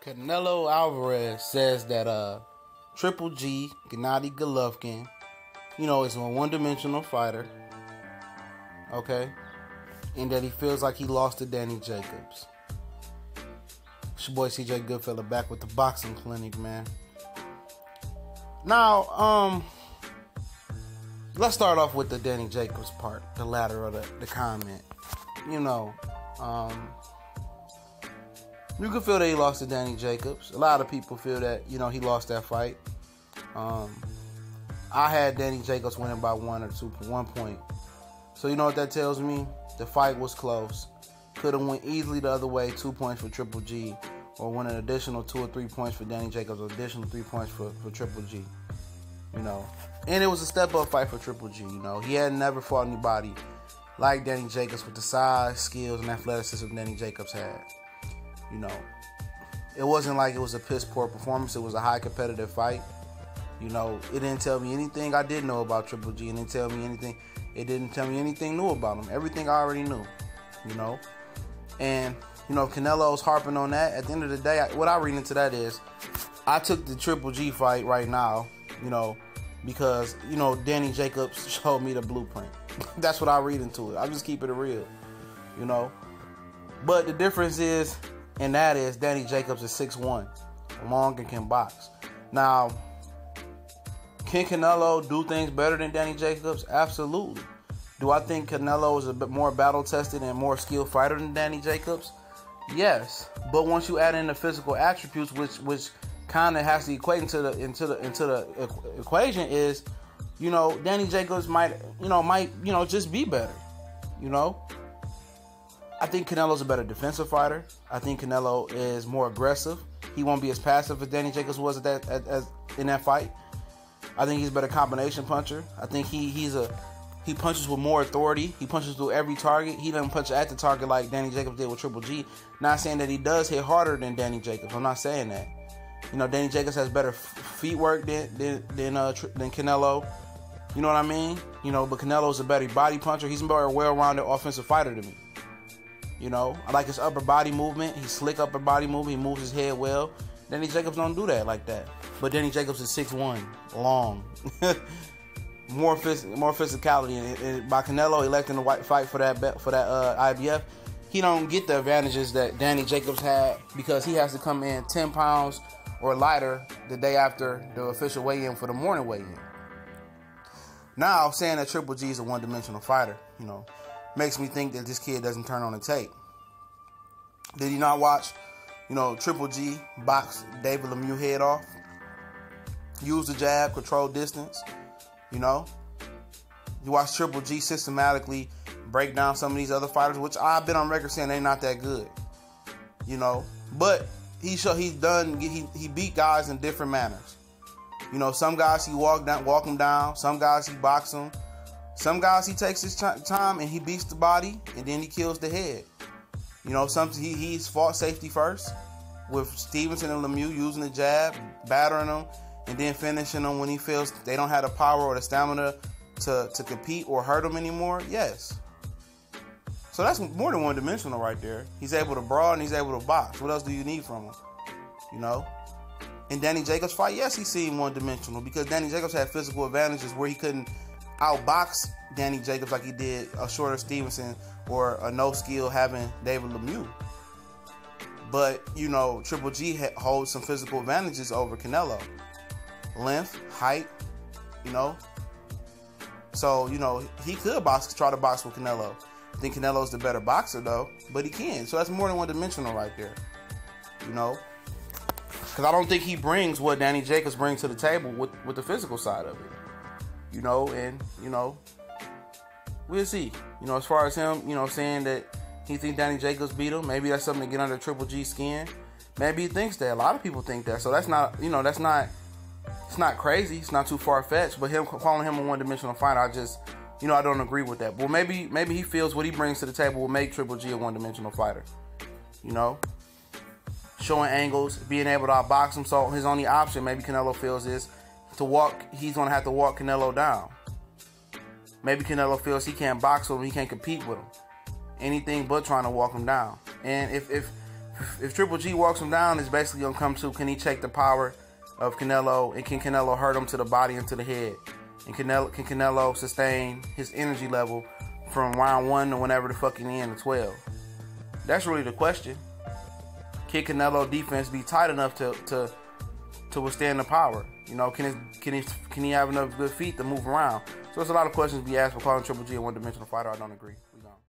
Canelo Alvarez says that Triple G, Gennady Golovkin, is a one-dimensional fighter, okay? And that he feels like he lost to Danny Jacobs. It's your boy CJ Goodfella back with the boxing clinic, man. Now, let's start off with the Danny Jacobs part, the latter of the comment. You can feel that he lost to Danny Jacobs. A lot of people feel that, he lost that fight. I had Danny Jacobs winning by 1 point. So you know what that tells me? The fight was close. Could have went easily the other way, 2 points for Triple G, or win an additional 2 or 3 points for Danny Jacobs, or additional 3 points for Triple G. And it was a step-up fight for Triple G. He had never fought anybody like Danny Jacobs with the size, skills, and athleticism Danny Jacobs had. It wasn't like it was a piss-poor performance. It was a high competitive fight. It didn't tell me anything I didn't know about Triple G. It didn't tell me anything new about him. Everything I already knew, And, Canelo's harping on that. At the end of the day, what I read into that is, I took the Triple G fight right now, because, Danny Jacobs showed me the blueprint. That's what I read into it. I just keep it real, But the difference is, and that is, Danny Jacobs is 6'1", long and can box. Now, can Canelo do things better than Danny Jacobs? Absolutely. Do I think Canelo is a bit more battle-tested and more skilled fighter than Danny Jacobs? Yes. But once you add in the physical attributes, which kind of has to equate into the equation, is, Danny Jacobs might just be better. I think Canelo's a better defensive fighter. I think Canelo is more aggressive. He won't be as passive as Danny Jacobs was in that fight. I think he's a better combination puncher. I think he punches with more authority. He punches through every target. He doesn't punch at the target like Danny Jacobs did with Triple G. Not saying that he does hit harder than Danny Jacobs. I'm not saying that. Danny Jacobs has better feet work than Canelo. You know what I mean? But Canelo's a better body puncher. He's a more well-rounded offensive fighter to me. I like his upper body movement. He's slick upper body movement. He moves his head well. Danny Jacobs don't do that like that. But Danny Jacobs is 6'1", long. more physicality. And by Canelo electing to fight for that IBF, he don't get the advantages that Danny Jacobs had, because he has to come in 10 pounds or lighter the day after the official weigh-in for the morning weigh-in. Now, saying that Triple G is a one-dimensional fighter, makes me think that this kid doesn't turn on the tape. Did he not watch, Triple G box David Lemieux head off? Use the jab, control distance, You watch Triple G systematically break down some of these other fighters, which I've been on record saying they're not that good. But he beat guys in different manners. Some guys he walk them down. Some guys he box them. Some guys he takes his time and he beats the body and then he kills the head. He's fought safety first with Stevenson and Lemieux, using the jab, battering them, and then finishing them when he feels they don't have the power or the stamina to compete or hurt him anymore. Yes. So that's more than one-dimensional right there. He's able to brawl and he's able to box. What else do you need from him? In Danny Jacobs' fight, yes, he seemed one-dimensional, because Danny Jacobs had physical advantages where he couldn't outbox Danny Jacobs like he did a shorter Stevenson or a no-skill having David Lemieux. But, Triple G holds some physical advantages over Canelo. Length, height, So, he could try to box with Canelo. I think Canelo's the better boxer, though, but he can. So that's more than one-dimensional right there, Because I don't think he brings what Danny Jacobs brings to the table with the physical side of it. We'll see. As far as him, saying that he thinks Danny Jacobs beat him, maybe that's something to get under Triple G's skin. Maybe he thinks that. A lot of people think that. So that's not, it's not crazy. It's not too far-fetched. But him calling him a one-dimensional fighter, I don't agree with that. Well, maybe he feels what he brings to the table will make Triple G a one-dimensional fighter. Showing angles, being able to outbox him. So his only option, maybe Canelo feels, is to walk. He's going to have to walk Canelo down. Maybe Canelo feels he can't box him, he can't compete with him. Anything but trying to walk him down. And if If Triple G walks him down, it's basically gonna come to, can he take the power of Canelo, and can Canelo hurt him to the body and to the head? And can Canelo sustain his energy level from round 1 to whenever the fucking end to 12? That's really the question. Can Canelo defense be tight enough to withstand the power? You know, can he have enough good feet to move around? So there's a lot of questions to be asked for calling Triple G a one-dimensional fighter. I don't agree.